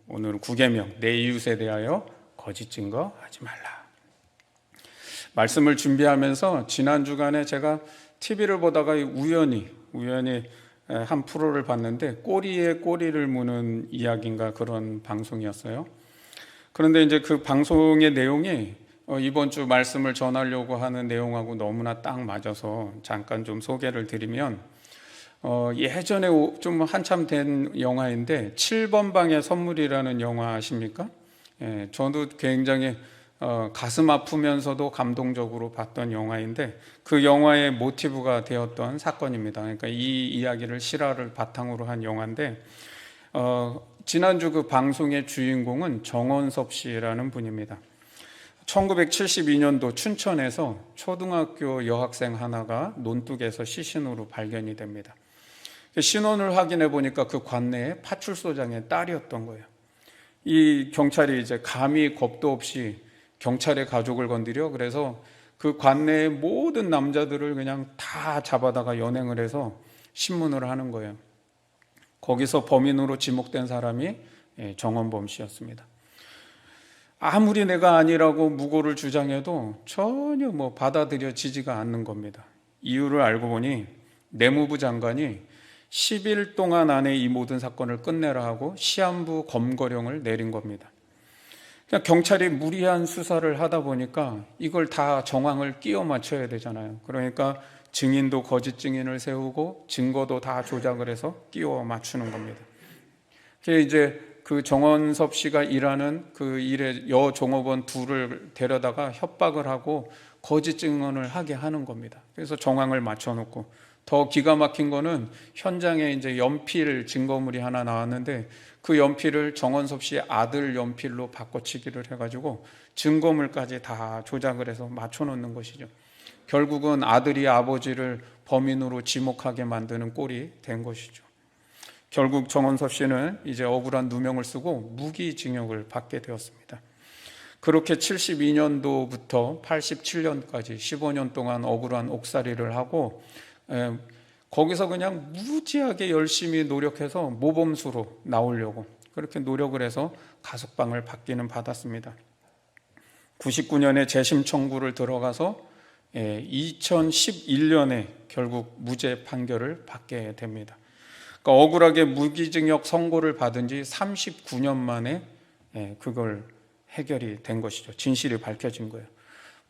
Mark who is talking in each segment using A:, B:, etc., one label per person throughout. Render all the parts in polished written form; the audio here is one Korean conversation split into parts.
A: 오늘은 9계명, 내 이웃에 대하여 거짓 증거하지 말라. 말씀을 준비하면서 지난 주간에 제가 TV를 보다가 우연히 한 프로를 봤는데 꼬리에 꼬리를 무는 이야기인가 그런 방송이었어요. 그런데 이제 그 방송의 내용이 이번 주 말씀을 전하려고 하는 내용하고 너무나 딱 맞아서 잠깐 좀 소개를 드리면, 예전에 좀 한참 된 영화인데 7번 방의 선물이라는 영화 아십니까? 예, 저도 굉장히 가슴 아프면서도 감동적으로 봤던 영화인데 그 영화의 모티브가 되었던 사건입니다. 그러니까 이 이야기를 실화를 바탕으로 한 영화인데, 지난주 그 방송의 주인공은 정원섭 씨라는 분입니다. 1972년도 춘천에서 초등학교 여학생 하나가 논둑에서 시신으로 발견이 됩니다. 신원을 확인해 보니까 그 관내에 파출소장의 딸이었던 거예요. 이 경찰이 이제 감히 겁도 없이 경찰의 가족을 건드려, 그래서 그 관내의 모든 남자들을 그냥 다 잡아다가 연행을 해서 신문을 하는 거예요. 거기서 범인으로 지목된 사람이 정원범 씨였습니다. 아무리 내가 아니라고 무고를 주장해도 전혀 받아들여지지가 않는 겁니다. 이유를 알고 보니 내무부 장관이 10일 동안 안에 이 모든 사건을 끝내라 하고 시한부 검거령을 내린 겁니다. 그러니까 경찰이 무리한 수사를 하다 보니까 이걸 다 정황을 끼워 맞춰야 되잖아요. 그러니까 증인도 거짓 증인을 세우고 증거도 다 조작을 해서 끼워 맞추는 겁니다. 그게 이제 그 정원섭 씨가 일하는 그 일에 여종업원 둘을 데려다가 협박을 하고 거짓 증언을 하게 하는 겁니다. 그래서 정황을 맞춰놓고, 더 기가 막힌 거는 현장에 이제 연필 증거물이 하나 나왔는데 그 연필을 정원섭 씨의 아들 연필로 바꿔치기를 해가지고 증거물까지 다 조작을 해서 맞춰놓는 것이죠. 결국은 아들이 아버지를 범인으로 지목하게 만드는 꼴이 된 것이죠. 결국 정원섭 씨는 이제 억울한 누명을 쓰고 무기징역을 받게 되었습니다. 그렇게 72년도부터 87년까지 15년 동안 억울한 옥살이를 하고, 거기서 그냥 무지하게 열심히 노력해서 모범수로 나오려고 그렇게 노력을 해서 가석방을 받기는 받았습니다. 99년에 재심 청구를 들어가서 2011년에 결국 무죄 판결을 받게 됩니다. 그러니까 억울하게 무기징역 선고를 받은 지 39년 만에 그걸 해결이 된 것이죠. 진실이 밝혀진 거예요.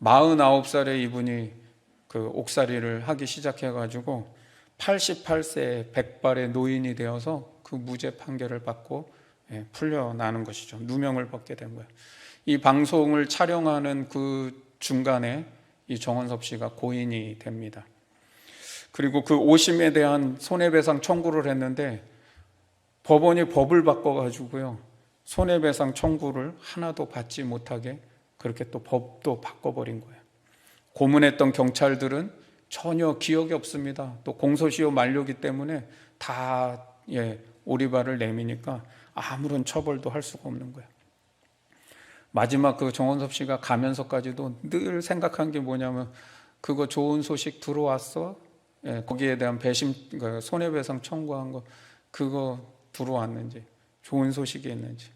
A: 49살에 이분이 그 옥살이를 하기 시작해가지고 88세에 백발의 노인이 되어서 그 무죄 판결을 받고 풀려나는 것이죠. 누명을 벗게 된 거예요. 이 방송을 촬영하는 그 중간에 이 정원섭 씨가 고인이 됩니다. 그리고 그 오심에 대한 손해배상 청구를 했는데 법원이 법을 바꿔가지고요, 손해배상 청구를 하나도 받지 못하게 그렇게 또 법도 바꿔버린 거예요. 고문했던 경찰들은 전혀 기억이 없습니다. 또 공소시효 만료기 때문에 다 오리발을 내미니까 아무런 처벌도 할 수가 없는 거예요. 마지막 그 정원섭 씨가 가면서까지도 늘 생각한 게 뭐냐면, 그거 좋은 소식 들어왔어? 거기에 대한 배심, 손해배상 청구한 거 그거 들어왔는지, 좋은 소식이 있는지.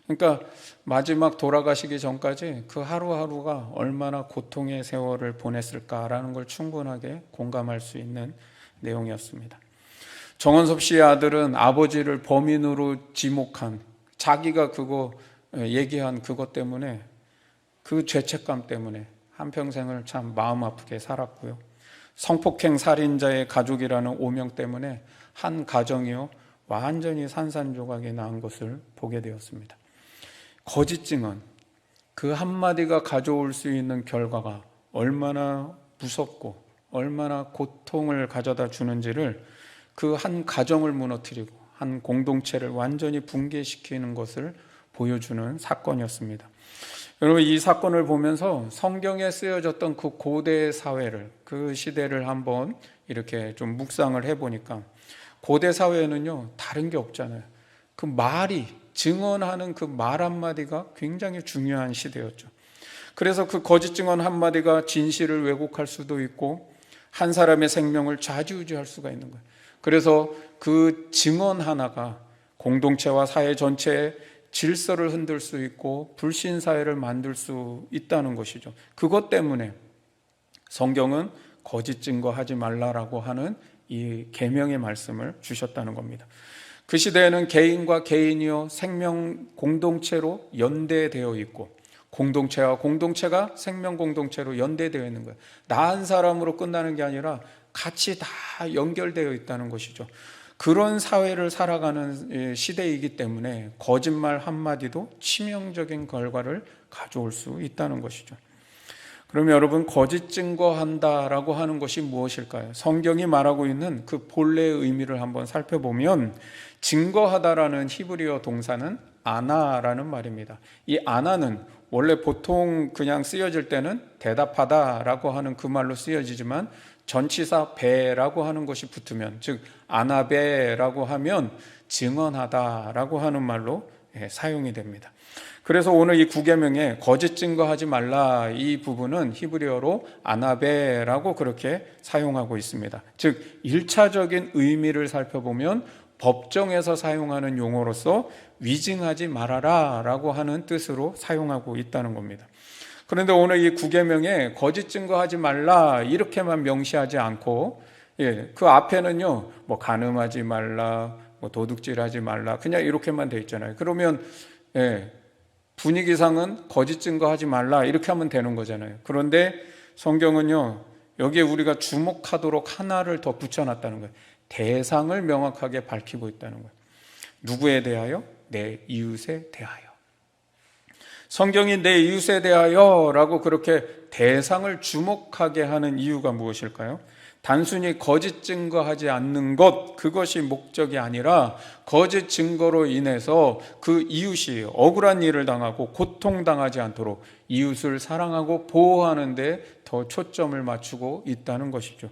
A: 그러니까 마지막 돌아가시기 전까지 그 하루하루가 얼마나 고통의 세월을 보냈을까라는 걸 충분하게 공감할 수 있는 내용이었습니다. 정원섭 씨의 아들은 아버지를 범인으로 지목한, 자기가 그거 얘기한 그것 때문에, 그 죄책감 때문에 한평생을 참 마음 아프게 살았고요. 성폭행 살인자의 가족이라는 오명 때문에 한 가정이요 완전히 산산조각이 난 것을 보게 되었습니다. 거짓 증언, 그 한마디가 가져올 수 있는 결과가 얼마나 무섭고 얼마나 고통을 가져다 주는지를, 그 한 가정을 무너뜨리고 한 공동체를 완전히 붕괴시키는 것을 보여주는 사건이었습니다. 여러분, 이 사건을 보면서 성경에 쓰여졌던 그 고대 사회를, 그 시대를 한번 이렇게 좀 묵상을 해보니까 고대 사회에는요 다른 게 없잖아요. 그 말이, 증언하는 그 말 한마디가 굉장히 중요한 시대였죠. 그래서 그 거짓 증언 한마디가 진실을 왜곡할 수도 있고 한 사람의 생명을 좌지우지할 수가 있는 거예요. 그래서 그 증언 하나가 공동체와 사회 전체에 질서를 흔들 수 있고 불신 사회를 만들 수 있다는 것이죠. 그것 때문에 성경은 거짓 증거하지 말라라고 하는 이 계명의 말씀을 주셨다는 겁니다. 그 시대에는 개인과 개인이요 생명 공동체로 연대되어 있고 공동체와 공동체가 생명 공동체로 연대되어 있는 거예요. 나 한 사람으로 끝나는 게 아니라 같이 다 연결되어 있다는 것이죠. 그런 사회를 살아가는 시대이기 때문에 거짓말 한마디도 치명적인 결과를 가져올 수 있다는 것이죠. 그러면 여러분, 거짓 증거한다라고 하는 것이 무엇일까요? 성경이 말하고 있는 그 본래의 의미를 한번 살펴보면 증거하다라는 히브리어 동사는 아나라는 말입니다. 이 아나는 원래 보통 그냥 쓰여질 때는 대답하다라고 하는 그 말로 쓰여지지만 전치사 배라고 하는 것이 붙으면, 즉 아나베라고 하면 증언하다라고 하는 말로 사용이 됩니다. 그래서 오늘 이 구계명에 거짓 증거하지 말라 이 부분은 히브리어로 아나베라고 그렇게 사용하고 있습니다. 즉 1차적인 의미를 살펴보면 법정에서 사용하는 용어로서 위증하지 말아라 라고 하는 뜻으로 사용하고 있다는 겁니다. 그런데 오늘 이 구계명에 거짓 증거하지 말라 이렇게만 명시하지 않고 그 앞에는요 뭐 간음하지 말라, 뭐 도둑질하지 말라 그냥 이렇게만 돼 있잖아요. 그러면 분위기상은 거짓 증거하지 말라 이렇게 하면 되는 거잖아요. 그런데 성경은요 여기에 우리가 주목하도록 하나를 더 붙여놨다는 거예요. 대상을 명확하게 밝히고 있다는 거예요. 누구에 대하여? 내 이웃에 대하여. 성경이 내 이웃에 대하여 라고 그렇게 대상을 주목하게 하는 이유가 무엇일까요? 단순히 거짓 증거하지 않는 것, 그것이 목적이 아니라 거짓 증거로 인해서 그 이웃이 억울한 일을 당하고 고통당하지 않도록 이웃을 사랑하고 보호하는 데 더 초점을 맞추고 있다는 것이죠.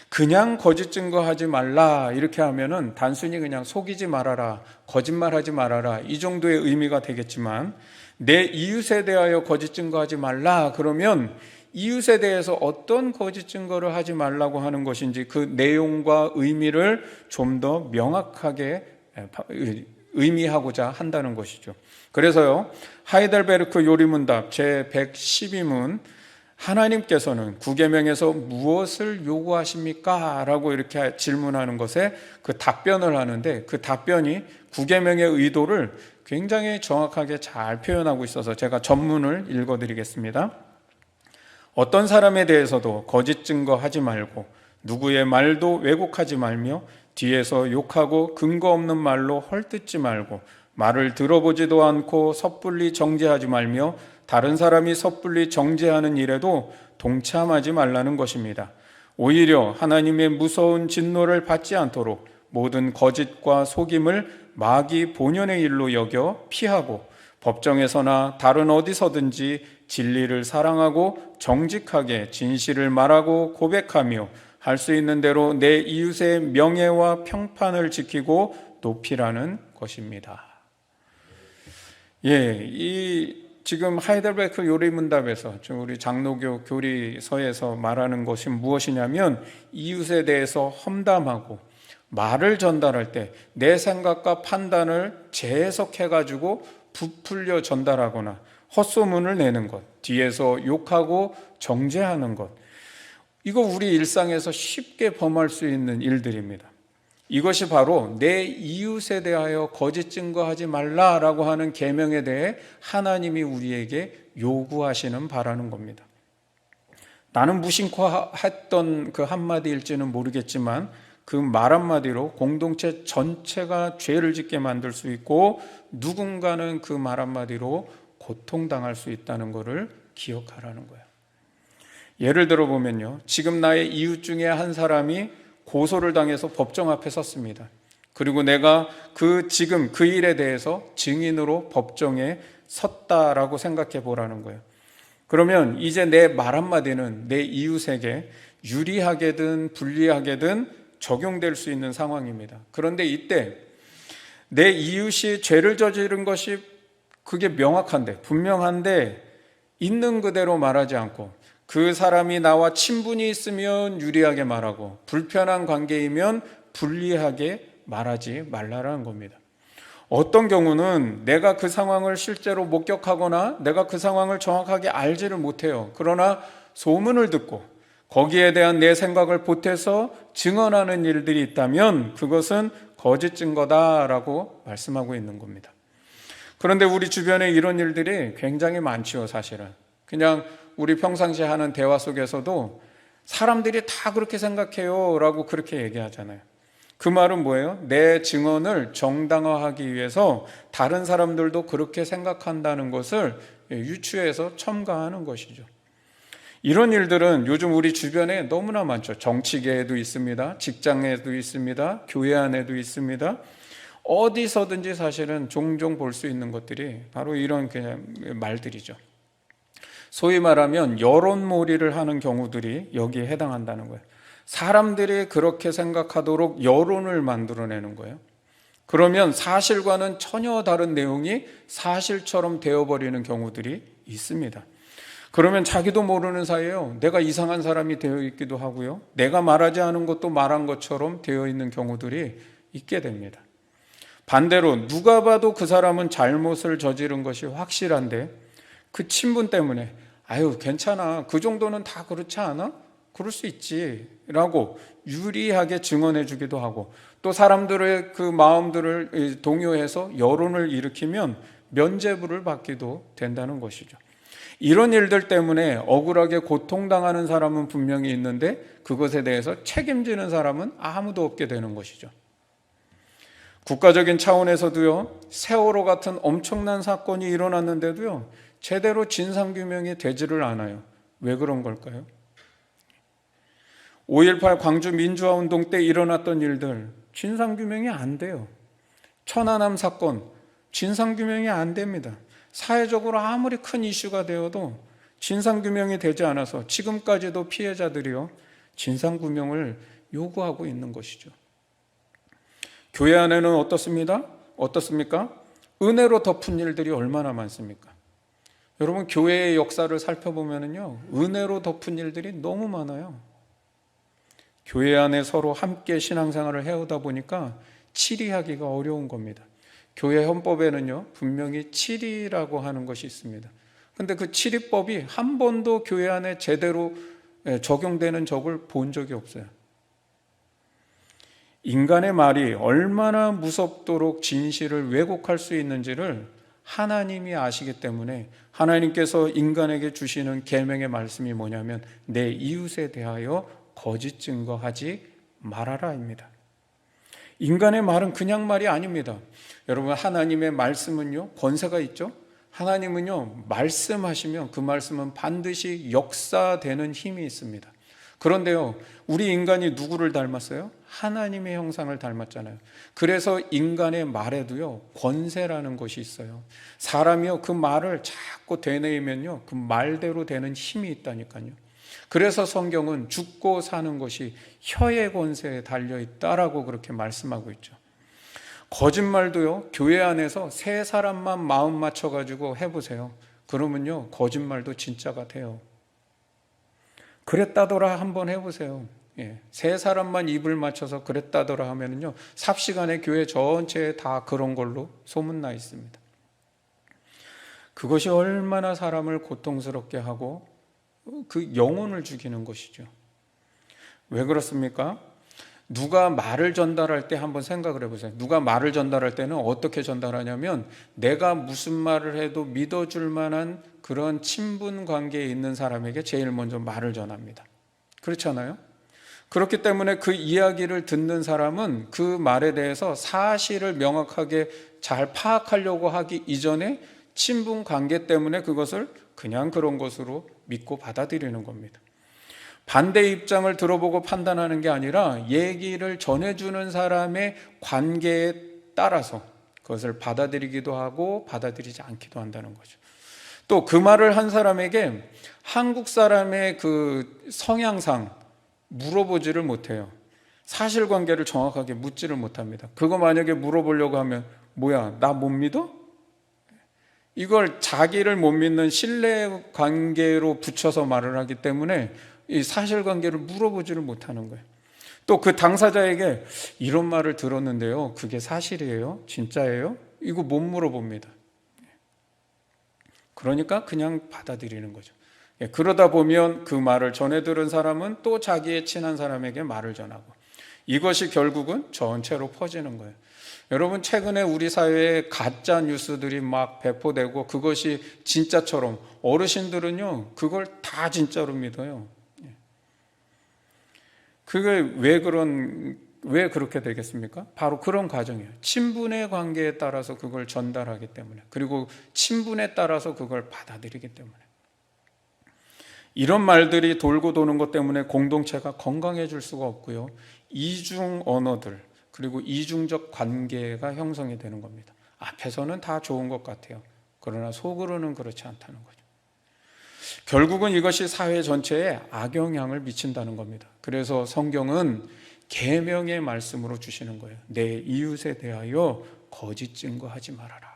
A: 그냥 거짓 증거하지 말라 이렇게 하면은 단순히 그냥 속이지 말아라, 거짓말하지 말아라 이 정도의 의미가 되겠지만, 내 이웃에 대하여 거짓 증거하지 말라 그러면 이웃에 대해서 어떤 거짓 증거를 하지 말라고 하는 것인지 그 내용과 의미를 좀 더 명확하게 의미하고자 한다는 것이죠. 그래서요 하이델베르크 요리문답 제112문 하나님께서는 구계명에서 무엇을 요구하십니까? 라고 이렇게 질문하는 것에 그 답변을 하는데, 그 답변이 구계명의 의도를 굉장히 정확하게 잘 표현하고 있어서 제가 전문을 읽어드리겠습니다. 어떤 사람에 대해서도 거짓 증거하지 말고 누구의 말도 왜곡하지 말며 뒤에서 욕하고 근거 없는 말로 헐뜯지 말고 말을 들어보지도 않고 섣불리 정죄하지 말며 다른 사람이 섣불리 정죄하는 일에도 동참하지 말라는 것입니다. 오히려 하나님의 무서운 진노를 받지 않도록 모든 거짓과 속임을 마귀 본연의 일로 여겨 피하고 법정에서나 다른 어디서든지 진리를 사랑하고 정직하게 진실을 말하고 고백하며 할 수 있는 대로 내 이웃의 명예와 평판을 지키고 높이라는 것입니다. 지금 하이델베르크 요리문답에서 우리 장로교 교리서에서 말하는 것이 무엇이냐면, 이웃에 대해서 험담하고 말을 전달할 때 내 생각과 판단을 재해석해가지고 부풀려 전달하거나 헛소문을 내는 것, 뒤에서 욕하고 정죄하는 것, 이거 우리 일상에서 쉽게 범할 수 있는 일들입니다. 이것이 바로 내 이웃에 대하여 거짓 증거하지 말라라고 하는 계명에 대해 하나님이 우리에게 요구하시는 바라는 겁니다. 나는 무심코 했던 그 한마디일지는 모르겠지만 그 말 한마디로 공동체 전체가 죄를 짓게 만들 수 있고 누군가는 그 말 한마디로 고통당할 수 있다는 것을 기억하라는 거예요. 예를 들어 보면요, 지금 나의 이웃 중에 한 사람이 고소를 당해서 법정 앞에 섰습니다. 그리고 내가 지금 그 일에 대해서 증인으로 법정에 섰다라고 생각해 보라는 거예요. 그러면 이제 내 말 한마디는 내 이웃에게 유리하게든 불리하게든 적용될 수 있는 상황입니다. 그런데 이때 내 이웃이 죄를 저지른 것이 그게 명확한데, 분명한데 있는 그대로 말하지 않고 그 사람이 나와 친분이 있으면 유리하게 말하고 불편한 관계이면 불리하게 말하지 말라라는 겁니다. 어떤 경우는 내가 그 상황을 실제로 목격하거나 내가 그 상황을 정확하게 알지를 못해요. 그러나 소문을 듣고 거기에 대한 내 생각을 보태서 증언하는 일들이 있다면 그것은 거짓 증거다라고 말씀하고 있는 겁니다. 그런데 우리 주변에 이런 일들이 굉장히 많지요, 사실은. 그냥 우리 평상시에 하는 대화 속에서도 사람들이 다 그렇게 생각해요 라고 그렇게 얘기하잖아요. 그 말은 뭐예요? 내 증언을 정당화하기 위해서 다른 사람들도 그렇게 생각한다는 것을 유추해서 첨가하는 것이죠. 이런 일들은 요즘 우리 주변에 너무나 많죠. 정치계에도 있습니다. 직장에도 있습니다. 교회 안에도 있습니다. 어디서든지 사실은 종종 볼 수 있는 것들이 바로 이런 그냥 말들이죠. 소위 말하면 여론몰이를 하는 경우들이 여기에 해당한다는 거예요. 사람들이 그렇게 생각하도록 여론을 만들어내는 거예요. 그러면 사실과는 전혀 다른 내용이 사실처럼 되어버리는 경우들이 있습니다. 그러면 자기도 모르는 사이에요. 내가 이상한 사람이 되어 있기도 하고요. 내가 말하지 않은 것도 말한 것처럼 되어 있는 경우들이 있게 됩니다. 반대로 누가 봐도 그 사람은 잘못을 저지른 것이 확실한데 그 친분 때문에 아유 괜찮아 그 정도는 다 그렇지 않아? 그럴 수 있지 라고 유리하게 증언해 주기도 하고 또 사람들의 그 마음들을 동요해서 여론을 일으키면 면죄부를 받기도 된다는 것이죠. 이런 일들 때문에 억울하게 고통당하는 사람은 분명히 있는데 그것에 대해서 책임지는 사람은 아무도 없게 되는 것이죠. 국가적인 차원에서도요, 세월호 같은 엄청난 사건이 일어났는데도요, 제대로 진상규명이 되지를 않아요. 왜 그런 걸까요? 5.18 광주 민주화운동 때 일어났던 일들, 진상규명이 안 돼요. 천안함 사건, 진상규명이 안 됩니다. 사회적으로 아무리 큰 이슈가 되어도 진상규명이 되지 않아서 지금까지도 피해자들이요, 진상규명을 요구하고 있는 것이죠. 교회 안에는 어떻습니까? 은혜로 덮은 일들이 얼마나 많습니까? 여러분, 교회의 역사를 살펴보면요, 은혜로 덮은 일들이 너무 많아요. 교회 안에 서로 함께 신앙생활을 해오다 보니까 치리하기가 어려운 겁니다. 교회 헌법에는요, 분명히 치리라고 하는 것이 있습니다. 근데 그 치리법이 한 번도 교회 안에 제대로 적용되는 적을 본 적이 없어요. 인간의 말이 얼마나 무섭도록 진실을 왜곡할 수 있는지를 하나님이 아시기 때문에 하나님께서 인간에게 주시는 계명의 말씀이 뭐냐면 내 이웃에 대하여 거짓 증거하지 말아라입니다. 인간의 말은 그냥 말이 아닙니다. 여러분, 하나님의 말씀은요, 권세가 있죠? 하나님은요, 말씀하시면 그 말씀은 반드시 역사되는 힘이 있습니다. 그런데요, 우리 인간이 누구를 닮았어요? 하나님의 형상을 닮았잖아요. 그래서 인간의 말에도요, 권세라는 것이 있어요. 사람이요, 그 말을 자꾸 되뇌이면요, 그 말대로 되는 힘이 있다니까요. 그래서 성경은 죽고 사는 것이 혀의 권세에 달려있다라고 그렇게 말씀하고 있죠. 거짓말도요, 교회 안에서 세 사람만 마음 맞춰가지고 해보세요. 그러면요, 거짓말도 진짜가 돼요. 그랬다더라 한번 해보세요. 세 사람만 입을 맞춰서 그랬다더라 하면은요, 삽시간에 교회 전체에 다 그런 걸로 소문나 있습니다. 그것이 얼마나 사람을 고통스럽게 하고 그 영혼을 죽이는 것이죠. 왜 그렇습니까? 누가 말을 전달할 때 한번 생각을 해보세요. 누가 말을 전달할 때는 어떻게 전달하냐면 내가 무슨 말을 해도 믿어줄 만한 그런 친분 관계에 있는 사람에게 제일 먼저 말을 전합니다. 그렇잖아요? 그렇기 때문에 그 이야기를 듣는 사람은 그 말에 대해서 사실을 명확하게 잘 파악하려고 하기 이전에 친분 관계 때문에 그것을 그냥 그런 것으로 믿고 받아들이는 겁니다. 반대 입장을 들어보고 판단하는 게 아니라 얘기를 전해주는 사람의 관계에 따라서 그것을 받아들이기도 하고 받아들이지 않기도 한다는 거죠. 또 그 말을 한 사람에게 한국 사람의 그 성향상 물어보지를 못해요. 사실관계를 정확하게 묻지를 못합니다. 그거 만약에 물어보려고 하면 뭐야, 나 못 믿어? 이걸 자기를 못 믿는 신뢰관계로 붙여서 말을 하기 때문에 이 사실관계를 물어보지를 못하는 거예요. 또 그 당사자에게 이런 말을 들었는데요, 그게 사실이에요? 진짜예요? 이거 못 물어봅니다. 그러니까 그냥 받아들이는 거죠. 그러다 보면 그 말을 전해 들은 사람은 또 자기의 친한 사람에게 말을 전하고, 이것이 결국은 전체로 퍼지는 거예요. 여러분, 최근에 우리 사회에 가짜 뉴스들이 막 배포되고 그것이 진짜처럼, 어르신들은요 그걸 다 진짜로 믿어요. 그게 왜 그렇게 되겠습니까? 바로 그런 과정이에요. 친분의 관계에 따라서 그걸 전달하기 때문에, 그리고 친분에 따라서 그걸 받아들이기 때문에. 이런 말들이 돌고 도는 것 때문에 공동체가 건강해질 수가 없고요, 이중 언어들, 그리고 이중적 관계가 형성이 되는 겁니다. 앞에서는 다 좋은 것 같아요. 그러나 속으로는 그렇지 않다는 거죠. 결국은 이것이 사회 전체에 악영향을 미친다는 겁니다. 그래서 성경은 계명의 말씀으로 주시는 거예요. 내 이웃에 대하여 거짓 증거하지 말아라.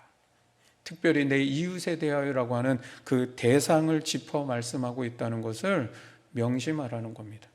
A: 특별히 내 이웃에 대하여라고 하는 그 대상을 짚어 말씀하고 있다는 것을 명심하라는 겁니다.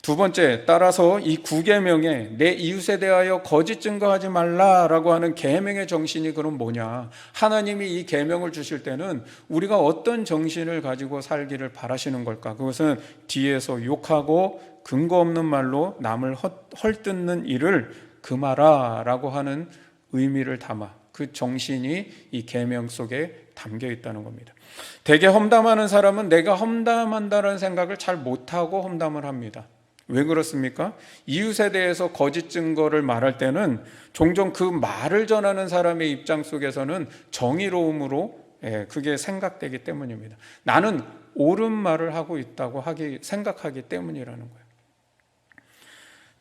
A: 두 번째, 따라서 이 9계명에 내 이웃에 대하여 거짓 증거하지 말라라고 하는 계명의 정신이 그럼 뭐냐? 하나님이 이 계명을 주실 때는 우리가 어떤 정신을 가지고 살기를 바라시는 걸까? 그것은 뒤에서 욕하고 근거 없는 말로 남을 헐뜯는 일을 금하라라고 하는 의미를 담아, 그 정신이 이 계명 속에 담겨 있다는 겁니다. 대개 험담하는 사람은 내가 험담한다는 생각을 잘 못하고 험담을 합니다. 왜 그렇습니까? 이웃에 대해서 거짓 증거를 말할 때는 종종 그 말을 전하는 사람의 입장 속에서는 정의로움으로 그게 생각되기 때문입니다. 나는 옳은 말을 하고 있다고 생각하기 때문이라는 거예요.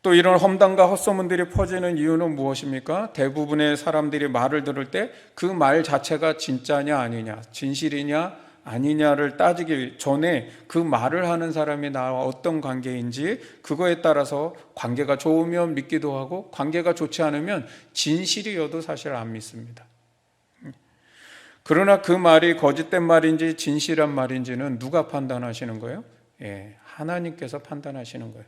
A: 또 이런 험담과 헛소문들이 퍼지는 이유는 무엇입니까? 대부분의 사람들이 말을 들을 때 그 말 자체가 진짜냐 아니냐, 진실이냐 아니냐를 따지기 전에 그 말을 하는 사람이 나와 어떤 관계인지, 그거에 따라서 관계가 좋으면 믿기도 하고 관계가 좋지 않으면 진실이어도 사실 안 믿습니다. 그러나 그 말이 거짓된 말인지 진실한 말인지는 누가 판단하시는 거예요? 하나님께서 판단하시는 거예요.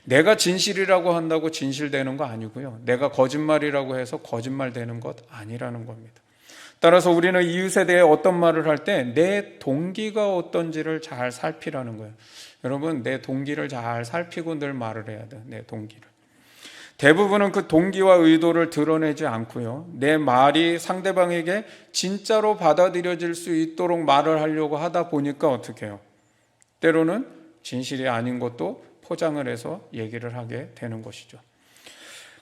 A: 내가 진실이라고 한다고 진실되는 거 아니고요, 내가 거짓말이라고 해서 거짓말 되는 것 아니라는 겁니다. 따라서 우리는 이웃에 대해 어떤 말을 할 때 내 동기가 어떤지를 잘 살피라는 거예요. 여러분, 내 동기를 잘 살피고 늘 말을 해야 돼요. 내 동기를. 대부분은 그 동기와 의도를 드러내지 않고요, 내 말이 상대방에게 진짜로 받아들여질 수 있도록 말을 하려고 하다 보니까 어떻게 해요? 때로는 진실이 아닌 것도 포장을 해서 얘기를 하게 되는 것이죠.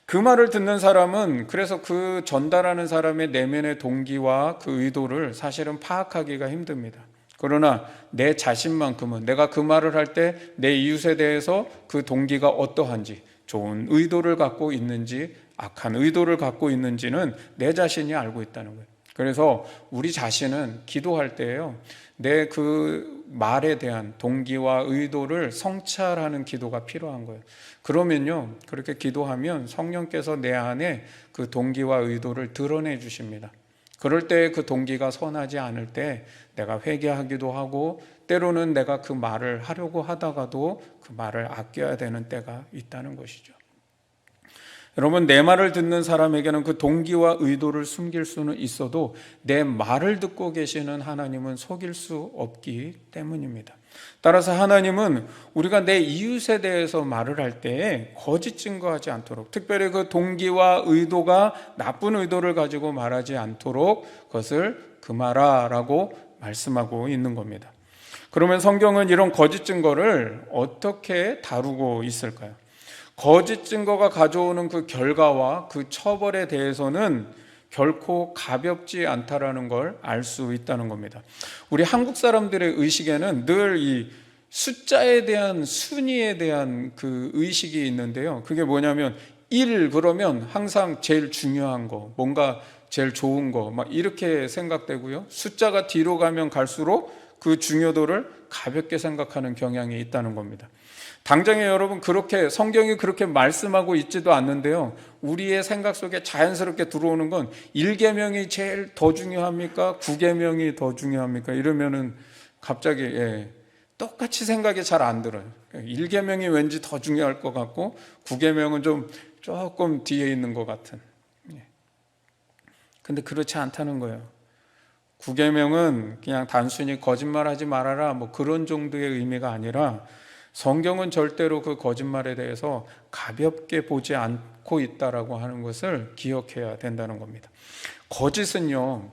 A: 그 말을 듣는 사람은 그래서 그 전달하는 사람의 내면의 동기와 그 의도를 사실은 파악하기가 힘듭니다. 그러나 내 자신만큼은, 내가 그 말을 할 때 내 이웃에 대해서 그 동기가 어떠한지, 좋은 의도를 갖고 있는지 악한 의도를 갖고 있는지는 내 자신이 알고 있다는 거예요. 그래서 우리 자신은 기도할 때요, 내 그 말에 대한 동기와 의도를 성찰하는 기도가 필요한 거예요. 그러면요, 그렇게 기도하면 성령께서 내 안에 그 동기와 의도를 드러내 주십니다. 그럴 때 그 동기가 선하지 않을 때 내가 회개하기도 하고, 때로는 내가 그 말을 하려고 하다가도 그 말을 아껴야 되는 때가 있다는 것이죠. 여러분, 내 말을 듣는 사람에게는 그 동기와 의도를 숨길 수는 있어도 내 말을 듣고 계시는 하나님은 속일 수 없기 때문입니다. 따라서 하나님은 우리가 내 이웃에 대해서 말을 할 때 거짓 증거하지 않도록, 특별히 그 동기와 의도가 나쁜 의도를 가지고 말하지 않도록 그것을 금하라라고 말씀하고 있는 겁니다. 그러면 성경은 이런 거짓 증거를 어떻게 다루고 있을까요? 거짓 증거가 가져오는 그 결과와 그 처벌에 대해서는 결코 가볍지 않다라는 걸 알 수 있다는 겁니다. 우리 한국 사람들의 의식에는 늘 이 숫자에 대한, 순위에 대한 그 의식이 있는데요, 그게 뭐냐면 1 그러면 항상 제일 중요한 거, 뭔가 제일 좋은 거 막 이렇게 생각되고요, 숫자가 뒤로 가면 갈수록 그 중요도를 가볍게 생각하는 경향이 있다는 겁니다. 당장에 여러분, 그렇게 성경이 그렇게 말씀하고 있지도 않는데요, 우리의 생각 속에 자연스럽게 들어오는 건 1계명이 제일 더 중요합니까? 9계명이 더 중요합니까? 이러면은 갑자기 똑같이 생각이 잘 안 들어요. 1계명이 왠지 더 중요할 것 같고 9계명은 조금 뒤에 있는 것 같은. 근데 그렇지 않다는 거예요. 구계명은 그냥 단순히 거짓말하지 말아라 뭐 그런 정도의 의미가 아니라 성경은 절대로 그 거짓말에 대해서 가볍게 보지 않고 있다라고 하는 것을 기억해야 된다는 겁니다. 거짓은요,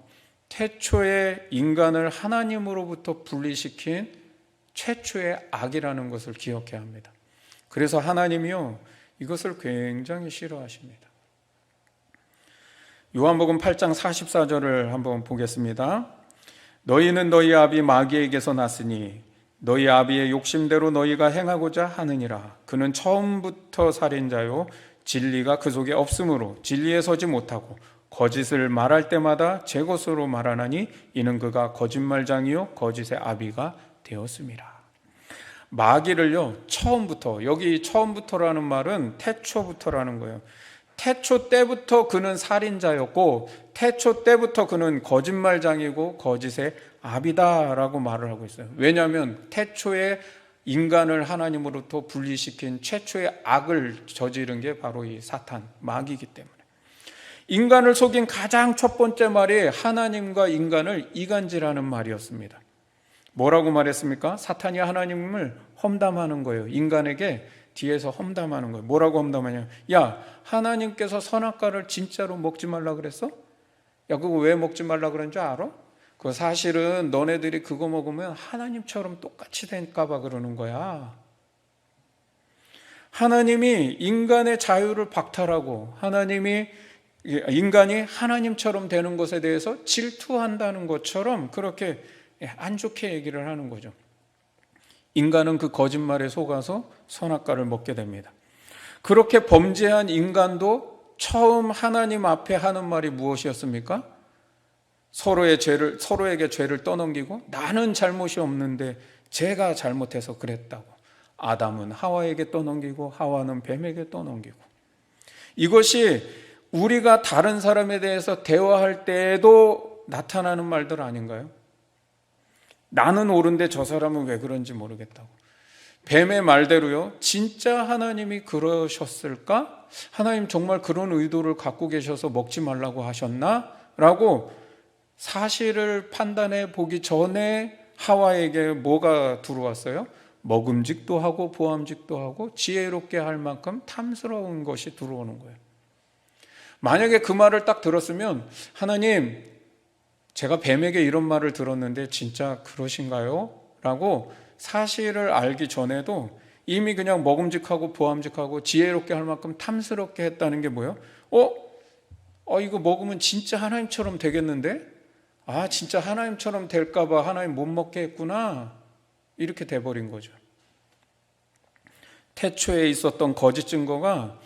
A: 태초에 인간을 하나님으로부터 분리시킨 최초의 악이라는 것을 기억해야 합니다. 그래서 하나님이요, 이것을 굉장히 싫어하십니다. 요한복음 8장 44절을 한번 보겠습니다. 너희는 너희 아비 마귀에게서 났으니 너희 아비의 욕심대로 너희가 행하고자 하느니라. 그는 처음부터 살인자요 진리가 그 속에 없으므로 진리에 서지 못하고 거짓을 말할 때마다 제 것으로 말하나니 이는 그가 거짓말장이요 거짓의 아비가 되었습니다. 마귀를요, 처음부터, 여기 처음부터라는 말은 태초부터라는 거예요. 태초 때부터 그는 살인자였고 태초 때부터 그는 거짓말장이고 거짓의 아비다라고 말을 하고 있어요. 왜냐하면 태초에 인간을 하나님으로부터 분리시킨 최초의 악을 저지른 게 바로 이 사탄, 마귀이기 때문에. 인간을 속인 가장 첫 번째 말이 하나님과 인간을 이간질하는 말이었습니다. 뭐라고 말했습니까? 사탄이 하나님을 험담하는 거예요. 인간에게 뒤에서 험담하는 거예요. 뭐라고 험담하냐? 야, 하나님께서 선악과를 진짜로 먹지 말라 그랬어? 야, 그거 왜 먹지 말라 그런 줄 알아? 그거 사실은 너네들이 그거 먹으면 하나님처럼 똑같이 될까 봐 그러는 거야. 하나님이 인간의 자유를 박탈하고 인간이 하나님처럼 되는 것에 대해서 질투한다는 것처럼 그렇게 안 좋게 얘기를 하는 거죠. 인간은 그 거짓말에 속아서 선악과를 먹게 됩니다. 그렇게 범죄한 인간도 처음 하나님 앞에 하는 말이 무엇이었습니까? 서로에게 죄를 떠넘기고 나는 잘못이 없는데 제가 잘못해서 그랬다고. 아담은 하와에게 떠넘기고 하와는 뱀에게 떠넘기고. 이것이 우리가 다른 사람에 대해서 대화할 때에도 나타나는 말들 아닌가요? 나는 옳은데 저 사람은 왜 그런지 모르겠다고. 뱀의 말대로요, 진짜 하나님이 그러셨을까? 하나님 정말 그런 의도를 갖고 계셔서 먹지 말라고 하셨나? 라고 사실을 판단해 보기 전에 하와에게 뭐가 들어왔어요? 먹음직도 하고 보암직도 하고 지혜롭게 할 만큼 탐스러운 것이 들어오는 거예요. 만약에 그 말을 딱 들었으면 하나님, 제가 뱀에게 이런 말을 들었는데 진짜 그러신가요? 라고 사실을 알기 전에도 이미 그냥 먹음직하고 보암직하고 지혜롭게 할 만큼 탐스럽게 했다는 게 뭐예요? 이거 먹으면 진짜 하나님처럼 되겠는데? 진짜 하나님처럼 될까 봐 하나님 못 먹게 했구나. 이렇게 돼버린 거죠. 태초에 있었던 거짓 증거가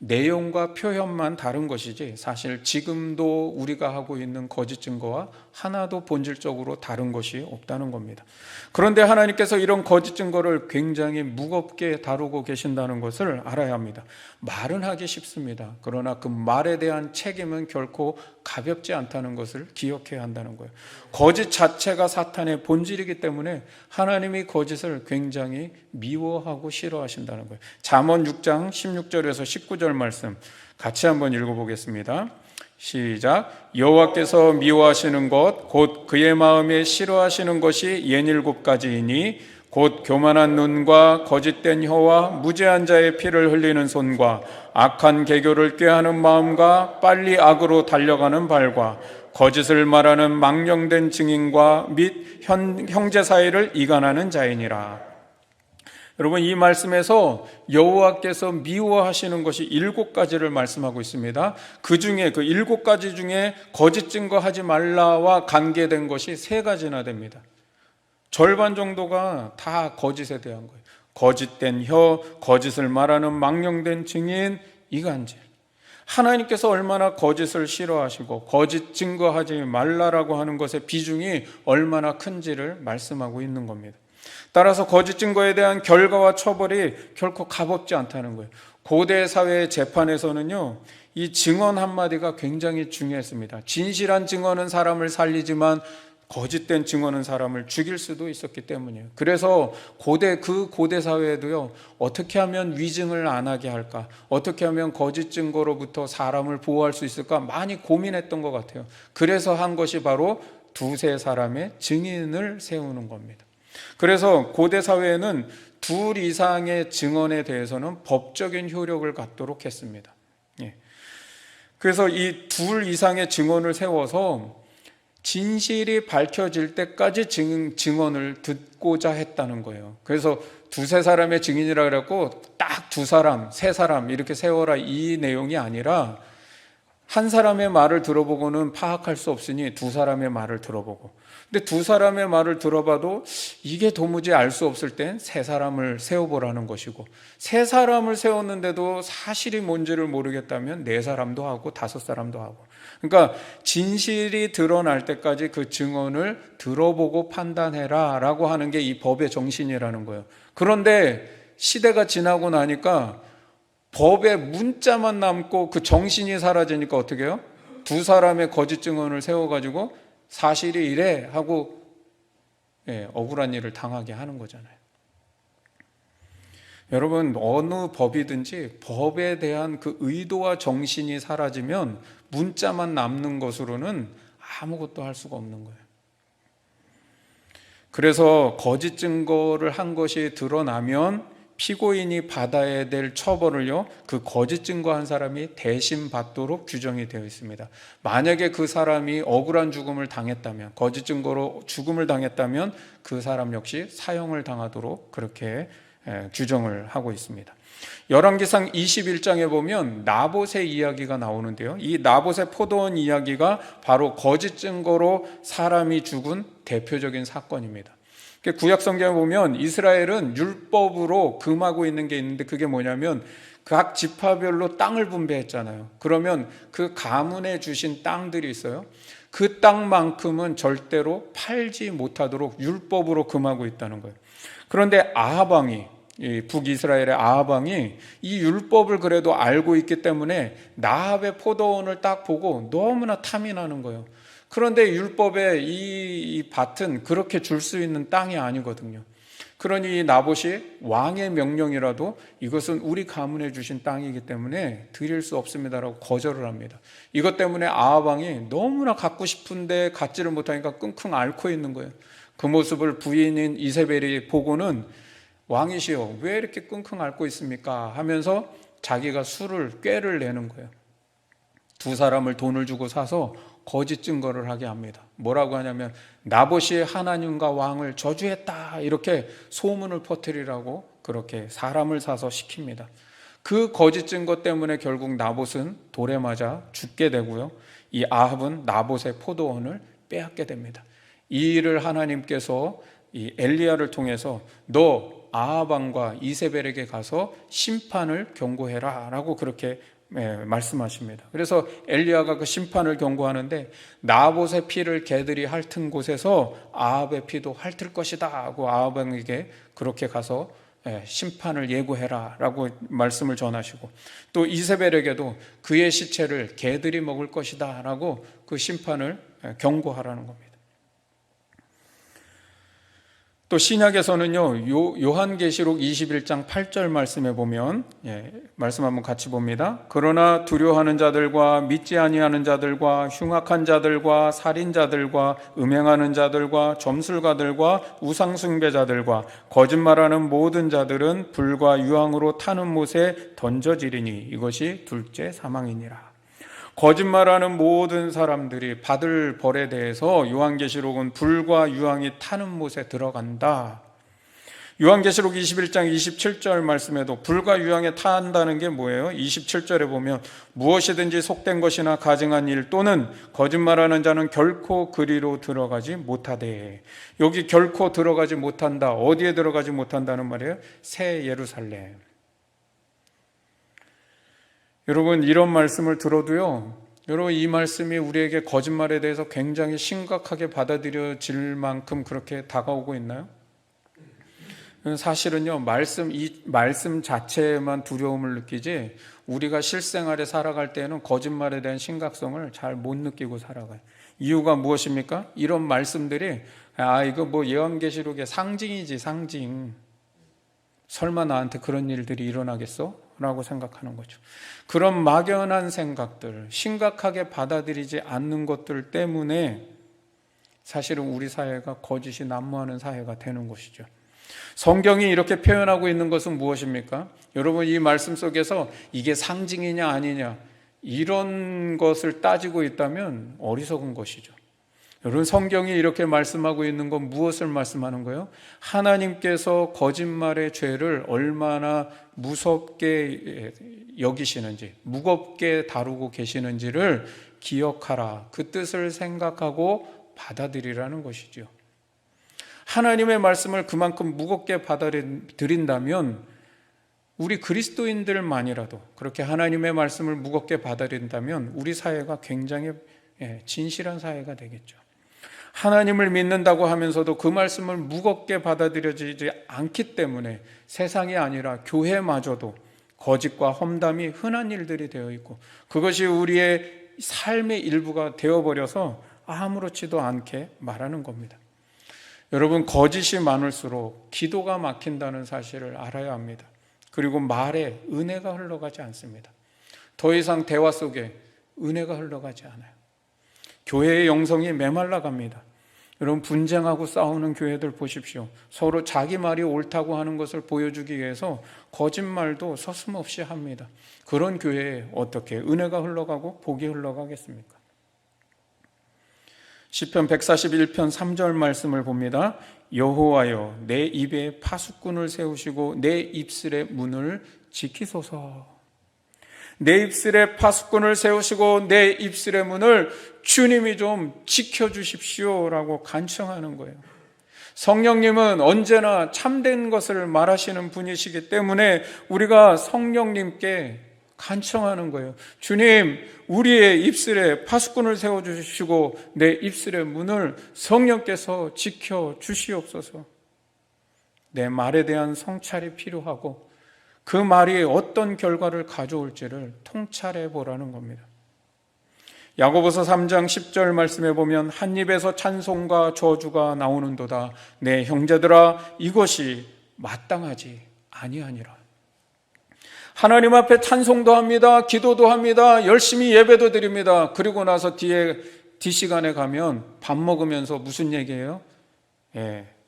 A: 내용과 표현만 다른 것이지 사실 지금도 우리가 하고 있는 거짓 증거와 하나도 본질적으로 다른 것이 없다는 겁니다. 그런데 하나님께서 이런 거짓 증거를 굉장히 무겁게 다루고 계신다는 것을 알아야 합니다. 말은 하기 쉽습니다. 그러나 그 말에 대한 책임은 결코 가볍지 않다는 것을 기억해야 한다는 거예요. 거짓 자체가 사탄의 본질이기 때문에 하나님이 거짓을 굉장히 미워하고 싫어하신다는 거예요. 잠언 6장 16절에서 19절 말씀 같이 한번 읽어보겠습니다. 시작. 여호와께서 미워하시는 것 곧 그의 마음에 싫어하시는 것이 67가지이니 곧 교만한 눈과 거짓된 혀와 무죄한 자의 피를 흘리는 손과 악한 계교를 꾀하는 마음과 빨리 악으로 달려가는 발과 거짓을 말하는 망령된 증인과 및 형제 사이를 이간하는 자이니라. 여러분, 이 말씀에서 여호와께서 미워하시는 것이 7가지를 말씀하고 있습니다. 그 중에 그 7가지 중에 거짓 증거하지 말라와 관계된 것이 3가지나 됩니다. 절반 정도가 다 거짓에 대한 거예요. 거짓된 혀, 거짓을 말하는 망령된 증인, 이간질. 하나님께서 얼마나 거짓을 싫어하시고 거짓 증거하지 말라라고 하는 것의 비중이 얼마나 큰지를 말씀하고 있는 겁니다. 따라서 거짓 증거에 대한 결과와 처벌이 결코 값없지 않다는 거예요. 고대 사회의 재판에서는요, 이 증언 한마디가 굉장히 중요했습니다. 진실한 증언은 사람을 살리지만 거짓된 증언은 사람을 죽일 수도 있었기 때문이에요. 그래서 고대 사회에도요, 어떻게 하면 위증을 안 하게 할까? 어떻게 하면 거짓 증거로부터 사람을 보호할 수 있을까? 많이 고민했던 것 같아요. 그래서 한 것이 바로 두세 사람의 증인을 세우는 겁니다. 그래서 고대 사회에는 둘 이상의 증언에 대해서는 법적인 효력을 갖도록 했습니다. 그래서 이 둘 이상의 증언을 세워서 진실이 밝혀질 때까지 증언을 듣고자 했다는 거예요. 그래서 두세 사람의 증인이라 그랬고 딱 두 사람, 세 사람 이렇게 세워라 이 내용이 아니라 한 사람의 말을 들어보고는 파악할 수 없으니 두 사람의 말을 들어보고, 근데 두 사람의 말을 들어봐도 이게 도무지 알 수 없을 땐 세 사람을 세워보라는 것이고, 세 사람을 세웠는데도 사실이 뭔지를 모르겠다면 네 사람도 하고 다섯 사람도 하고, 그러니까 진실이 드러날 때까지 그 증언을 들어보고 판단해라 라고 하는 게 이 법의 정신이라는 거예요. 그런데 시대가 지나고 나니까 법의 문자만 남고 그 정신이 사라지니까 어떻게 해요? 두 사람의 거짓 증언을 세워가지고 사실이 이래 하고 억울한 일을 당하게 하는 거잖아요. 여러분, 어느 법이든지 법에 대한 그 의도와 정신이 사라지면 문자만 남는 것으로는 아무것도 할 수가 없는 거예요. 그래서 거짓 증거를 한 것이 드러나면 피고인이 받아야 될 처벌을요, 그 거짓 증거한 사람이 대신 받도록 규정이 되어 있습니다. 만약에 그 사람이 억울한 죽음을 당했다면, 거짓 증거로 죽음을 당했다면 그 사람 역시 사형을 당하도록 그렇게 규정을 하고 있습니다. 열왕기상 21장에 보면 나봇의 이야기가 나오는데요, 이 나봇의 포도원 이야기가 바로 거짓 증거로 사람이 죽은 대표적인 사건입니다. 구약 성경에 보면 이스라엘은 율법으로 금하고 있는 게 있는데, 그게 뭐냐면 각 지파별로 땅을 분배했잖아요. 그러면 그 가문에 주신 땅들이 있어요. 그 땅만큼은 절대로 팔지 못하도록 율법으로 금하고 있다는 거예요. 그런데 아합 왕이, 북이스라엘의 아합 왕이 이 율법을 그래도 알고 있기 때문에 나합의 포도원을 딱 보고 너무나 탐이 나는 거예요. 그런데 율법의 이 밭은 그렇게 줄 수 있는 땅이 아니거든요. 그러니 나봇이 왕의 명령이라도 이것은 우리 가문에 주신 땅이기 때문에 드릴 수 없습니다라고 거절을 합니다. 이것 때문에 아합 왕이 너무나 갖고 싶은데 갖지를 못하니까 끙끙 앓고 있는 거예요. 그 모습을 부인인 이세벨이 보고는 왕이시여 왜 이렇게 끙끙 앓고 있습니까 하면서 자기가 꾀를 내는 거예요. 두 사람을 돈을 주고 사서 거짓 증거를 하게 합니다. 뭐라고 하냐면 나봇이 하나님과 왕을 저주했다 이렇게 소문을 퍼뜨리라고 그렇게 사람을 사서 시킵니다. 그 거짓 증거 때문에 결국 나봇은 돌에 맞아 죽게 되고요, 이 아합은 나봇의 포도원을 빼앗게 됩니다. 이 일을 하나님께서 이 엘리야를 통해서 너 아합 왕과 이세벨에게 가서 심판을 경고해라 라고 그렇게 말씀하십니다. 그래서 엘리야가 그 심판을 경고하는데 나봇의 피를 개들이 핥은 곳에서 아합의 피도 핥을 것이다 하고 아합 왕에게 그렇게 가서 심판을 예고해라 라고 말씀을 전하시고, 또 이세벨에게도 그의 시체를 개들이 먹을 것이다 라고 그 심판을 경고하라는 겁니다. 또 신약에서는요, 요한계시록 21장 8절 말씀에 보면 말씀 한번 같이 봅니다. 그러나 두려워하는 자들과 믿지 아니하는 자들과 흉악한 자들과 살인자들과 음행하는 자들과 점술가들과 우상숭배자들과 거짓말하는 모든 자들은 불과 유황으로 타는 못에 던져지리니 이것이 둘째 사망이니라. 거짓말하는 모든 사람들이 받을 벌에 대해서 요한계시록은 불과 유황이 타는 못에 들어간다. 요한계시록 21장 27절 말씀에도 불과 유황에 탄다는 게 뭐예요? 27절에 보면 무엇이든지 속된 것이나 가증한 일 또는 거짓말하는 자는 결코 그리로 들어가지 못하되, 여기 결코 들어가지 못한다. 어디에 들어가지 못한다는 말이에요? 새 예루살렘. 여러분, 이런 말씀을 들어도요, 여러분 이 말씀이 우리에게 거짓말에 대해서 굉장히 심각하게 받아들여질 만큼 그렇게 다가오고 있나요? 사실은요, 이 말씀 자체에만 두려움을 느끼지 우리가 실생활에 살아갈 때는 거짓말에 대한 심각성을 잘 못 느끼고 살아가요. 이유가 무엇입니까? 이런 말씀들이 이거 뭐 예언계시록의 상징이지, 상징. 설마 나한테 그런 일들이 일어나겠어? 라고 생각하는 거죠. 그런 막연한 생각들, 심각하게 받아들이지 않는 것들 때문에 사실은 우리 사회가 거짓이 난무하는 사회가 되는 것이죠. 성경이 이렇게 표현하고 있는 것은 무엇입니까? 여러분, 이 말씀 속에서 이게 상징이냐 아니냐 이런 것을 따지고 있다면 어리석은 것이죠. 여러분, 성경이 이렇게 말씀하고 있는 건 무엇을 말씀하는 거예요? 하나님께서 거짓말의 죄를 얼마나 무섭게 여기시는지, 무겁게 다루고 계시는지를 기억하라. 그 뜻을 생각하고 받아들이라는 것이죠. 하나님의 말씀을 그만큼 무겁게 받아들인다면 우리 그리스도인들만이라도 그렇게 하나님의 말씀을 무겁게 받아들인다면 우리 사회가 굉장히 진실한 사회가 되겠죠. 하나님을 믿는다고 하면서도 그 말씀을 무겁게 받아들여지지 않기 때문에 세상이 아니라 교회마저도 거짓과 험담이 흔한 일들이 되어 있고 그것이 우리의 삶의 일부가 되어버려서 아무렇지도 않게 말하는 겁니다. 여러분, 거짓이 많을수록 기도가 막힌다는 사실을 알아야 합니다. 그리고 말에 은혜가 흘러가지 않습니다. 더 이상 대화 속에 은혜가 흘러가지 않아요. 교회의 영성이 메말라 갑니다. 여러분, 분쟁하고 싸우는 교회들 보십시오. 서로 자기 말이 옳다고 하는 것을 보여주기 위해서 거짓말도 서슴없이 합니다. 그런 교회에 어떻게 은혜가 흘러가고 복이 흘러가겠습니까? 시편 141편 3절 말씀을 봅니다. 여호와여, 내 입에 파수꾼을 세우시고 내 입술의 문을 지키소서. 내 입술에 파수꾼을 세우시고 내 입술의 문을 주님이 좀 지켜주십시오라고 간청하는 거예요. 성령님은 언제나 참된 것을 말하시는 분이시기 때문에 우리가 성령님께 간청하는 거예요. 주님, 우리의 입술에 파수꾼을 세워주시고 내 입술의 문을 성령께서 지켜주시옵소서. 내 말에 대한 성찰이 필요하고 그 말이 어떤 결과를 가져올지를 통찰해 보라는 겁니다. 야고보서 3장 10절 말씀에 보면 한 입에서 찬송과 저주가 나오는도다. 내 형제들아, 이것이 마땅하지 아니하니라. 하나님 앞에 찬송도 합니다. 기도도 합니다. 열심히 예배도 드립니다. 그리고 나서 뒷시간에 가면 밥 먹으면서 무슨 얘기예요?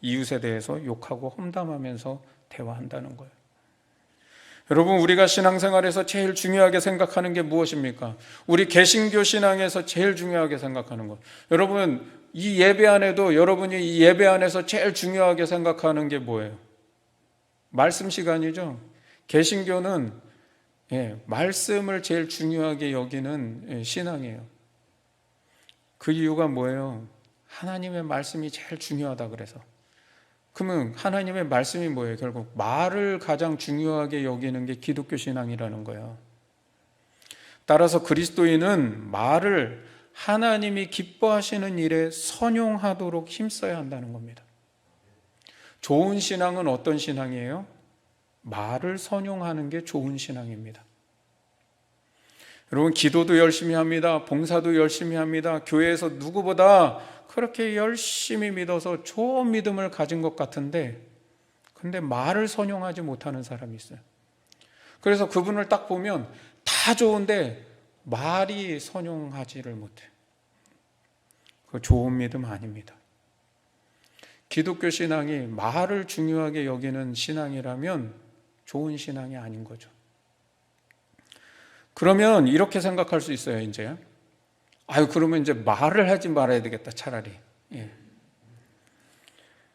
A: 이웃에 대해서 욕하고 험담하면서 대화한다는 거예요. 여러분, 우리가 신앙생활에서 제일 중요하게 생각하는 게 무엇입니까? 우리 개신교 신앙에서 제일 중요하게 생각하는 것. 여러분, 이 예배 안에도 여러분이 이 예배 안에서 제일 중요하게 생각하는 게 뭐예요? 말씀 시간이죠. 개신교는 말씀을 제일 중요하게 여기는 신앙이에요. 그 이유가 뭐예요? 하나님의 말씀이 제일 중요하다 그래서. 그러면 하나님의 말씀이 뭐예요? 결국 말을 가장 중요하게 여기는 게 기독교 신앙이라는 거예요. 따라서 그리스도인은 말을 하나님이 기뻐하시는 일에 선용하도록 힘써야 한다는 겁니다. 좋은 신앙은 어떤 신앙이에요? 말을 선용하는 게 좋은 신앙입니다. 여러분, 기도도 열심히 합니다. 봉사도 열심히 합니다. 교회에서 누구보다 그렇게 열심히 믿어서 좋은 믿음을 가진 것 같은데 근데 말을 선용하지 못하는 사람이 있어요. 그래서 그분을 딱 보면 다 좋은데 말이 선용하지를 못해요. 그 좋은 믿음 아닙니다. 기독교 신앙이 말을 중요하게 여기는 신앙이라면 좋은 신앙이 아닌 거죠. 그러면 이렇게 생각할 수 있어요. 이제 그러면 이제 말을 하지 말아야 되겠다, 차라리.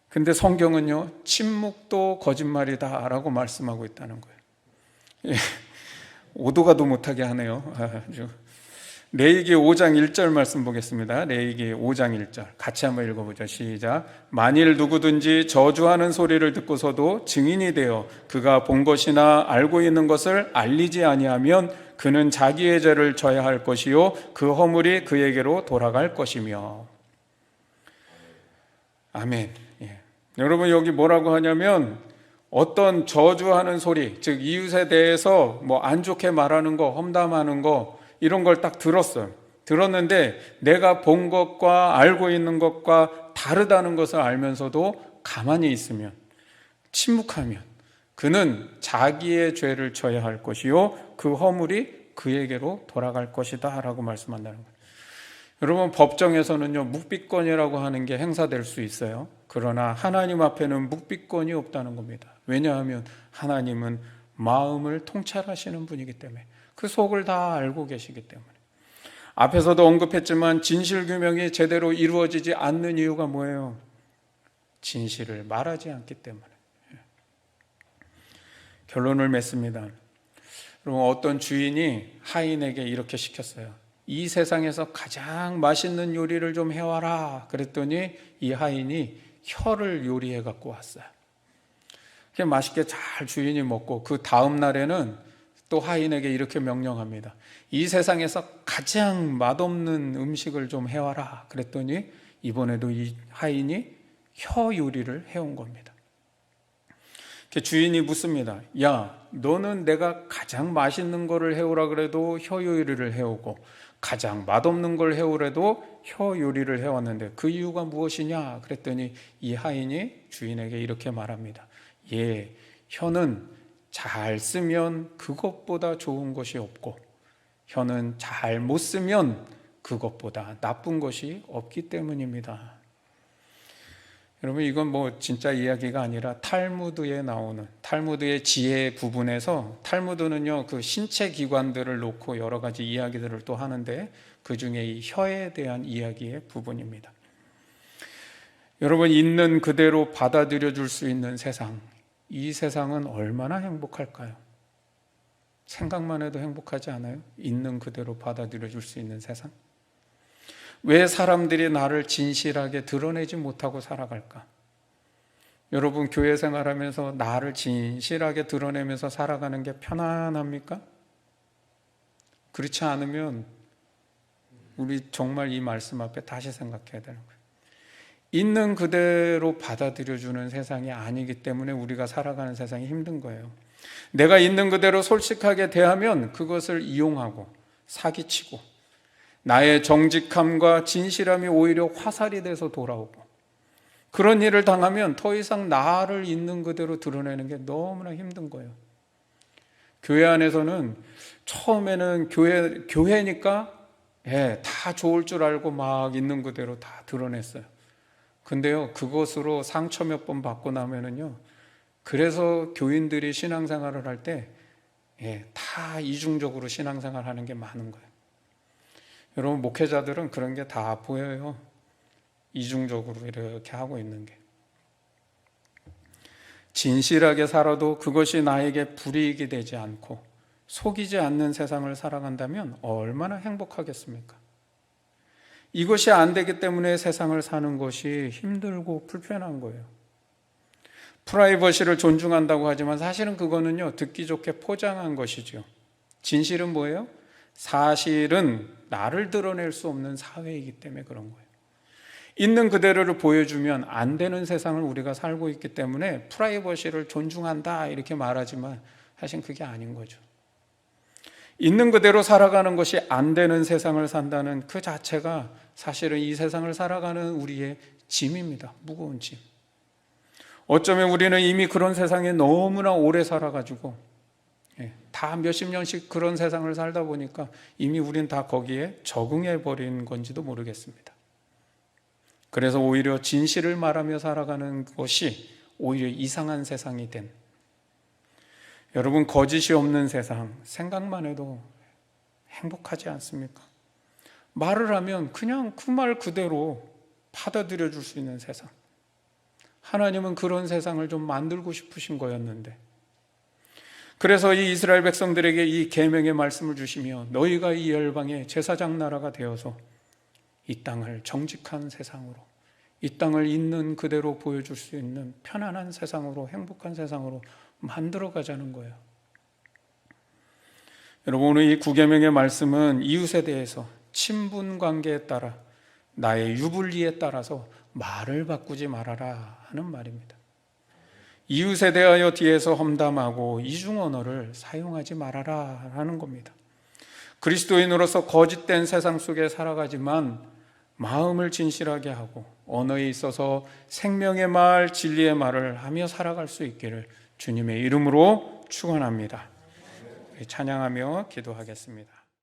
A: 근데 성경은요, 침묵도 거짓말이다라고 말씀하고 있다는 거예요. 오도가도 못하게 하네요. 아주. 레위기 5장 1절 말씀 보겠습니다. 레위기 5장 1절 같이 한번 읽어보죠. 시작. 만일 누구든지 저주하는 소리를 듣고서도 증인이 되어 그가 본 것이나 알고 있는 것을 알리지 아니하면 그는 자기의 죄를 져야 할 것이요 그 허물이 그에게로 돌아갈 것이며. 아멘. 여러분, 여기 뭐라고 하냐면 어떤 저주하는 소리, 즉 이웃에 대해서 뭐 안 좋게 말하는 거, 험담하는 거 이런 걸 딱 들었어요. 들었는데 내가 본 것과 알고 있는 것과 다르다는 것을 알면서도 가만히 있으면, 침묵하면 그는 자기의 죄를 져야 할 것이요 그 허물이 그에게로 돌아갈 것이다 라고 말씀한다는 거예요. 여러분, 법정에서는요 묵비권이라고 하는 게 행사될 수 있어요. 그러나 하나님 앞에는 묵비권이 없다는 겁니다. 왜냐하면 하나님은 마음을 통찰하시는 분이기 때문에, 그 속을 다 알고 계시기 때문에. 앞에서도 언급했지만 진실규명이 제대로 이루어지지 않는 이유가 뭐예요? 진실을 말하지 않기 때문에. 결론을 맺습니다. 여러분, 어떤 주인이 하인에게 이렇게 시켰어요. 이 세상에서 가장 맛있는 요리를 좀 해와라. 그랬더니 이 하인이 혀를 요리해 갖고 왔어요. 맛있게 잘 주인이 먹고 그 다음 날에는 또 하인에게 이렇게 명령합니다. 이 세상에서 가장 맛없는 음식을 좀 해와라. 그랬더니 이번에도 이 하인이 혀 요리를 해온 겁니다. 주인이 묻습니다. 야, 너는 내가 가장 맛있는 거를 해오라 그래도 혀 요리를 해오고 가장 맛없는 걸 해오래도 혀 요리를 해왔는데 그 이유가 무엇이냐? 그랬더니 이 하인이 주인에게 이렇게 말합니다. 예, 혀는 잘 쓰면 그것보다 좋은 것이 없고 혀는 잘 못 쓰면 그것보다 나쁜 것이 없기 때문입니다. 여러분, 이건 뭐 진짜 이야기가 아니라 탈무드에 나오는, 탈무드의 지혜 부분에서, 탈무드는요 그 신체 기관들을 놓고 여러 가지 이야기들을 또 하는데 그 중에 이 혀에 대한 이야기의 부분입니다. 여러분, 있는 그대로 받아들여 줄 수 있는 세상, 이 세상은 얼마나 행복할까요? 생각만 해도 행복하지 않아요? 있는 그대로 받아들여 줄 수 있는 세상. 왜 사람들이 나를 진실하게 드러내지 못하고 살아갈까? 여러분, 교회 생활하면서 나를 진실하게 드러내면서 살아가는 게 편안합니까? 그렇지 않으면 우리 정말 이 말씀 앞에 다시 생각해야 되는 거예요. 있는 그대로 받아들여주는 세상이 아니기 때문에 우리가 살아가는 세상이 힘든 거예요. 내가 있는 그대로 솔직하게 대하면 그것을 이용하고 사기치고 나의 정직함과 진실함이 오히려 화살이 돼서 돌아오고, 그런 일을 당하면 더 이상 나를 있는 그대로 드러내는 게 너무나 힘든 거예요. 교회 안에서는 처음에는 교회니까 다 좋을 줄 알고 막 있는 그대로 다 드러냈어요. 근데요, 그것으로 상처 몇 번 받고 나면은요, 그래서 교인들이 신앙생활을 할 때 다 이중적으로 신앙생활 하는 게 많은 거예요. 여러분, 목회자들은 그런 게 다 보여요. 이중적으로 이렇게 하고 있는 게. 진실하게 살아도 그것이 나에게 불이익이 되지 않고 속이지 않는 세상을 살아간다면 얼마나 행복하겠습니까? 이것이 안 되기 때문에 세상을 사는 것이 힘들고 불편한 거예요. 프라이버시를 존중한다고 하지만 사실은 그거는요, 듣기 좋게 포장한 것이죠. 진실은 뭐예요? 사실은 나를 드러낼 수 없는 사회이기 때문에 그런 거예요. 있는 그대로를 보여주면 안 되는 세상을 우리가 살고 있기 때문에 프라이버시를 존중한다 이렇게 말하지만 사실 그게 아닌 거죠. 있는 그대로 살아가는 것이 안 되는 세상을 산다는 그 자체가 사실은 이 세상을 살아가는 우리의 짐입니다. 무거운 짐. 어쩌면 우리는 이미 그런 세상에 너무나 오래 살아가지고 다 몇십 년씩 그런 세상을 살다 보니까 이미 우린 다 거기에 적응해 버린 건지도 모르겠습니다. 그래서 오히려 진실을 말하며 살아가는 것이 오히려 이상한 세상이 된, 여러분, 거짓이 없는 세상, 생각만 해도 행복하지 않습니까? 말을 하면 그냥 그 말 그대로 받아들여 줄 수 있는 세상. 하나님은 그런 세상을 좀 만들고 싶으신 거였는데, 그래서 이 이스라엘 백성들에게 이 계명의 말씀을 주시며 너희가 이 열방의 제사장 나라가 되어서 이 땅을 정직한 세상으로, 이 땅을 있는 그대로 보여줄 수 있는 편안한 세상으로, 행복한 세상으로 만들어 가자는 거예요. 여러분, 오늘 이 9계명의 말씀은 이웃에 대해서 친분 관계에 따라, 나의 유불리에 따라서 말을 바꾸지 말아라 하는 말입니다. 이웃에 대하여 뒤에서 험담하고 이중 언어를 사용하지 말아라 하는 겁니다. 그리스도인으로서 거짓된 세상 속에 살아가지만 마음을 진실하게 하고 언어에 있어서 생명의 말, 진리의 말을 하며 살아갈 수 있기를 주님의 이름으로 축원합니다. 찬양하며 기도하겠습니다.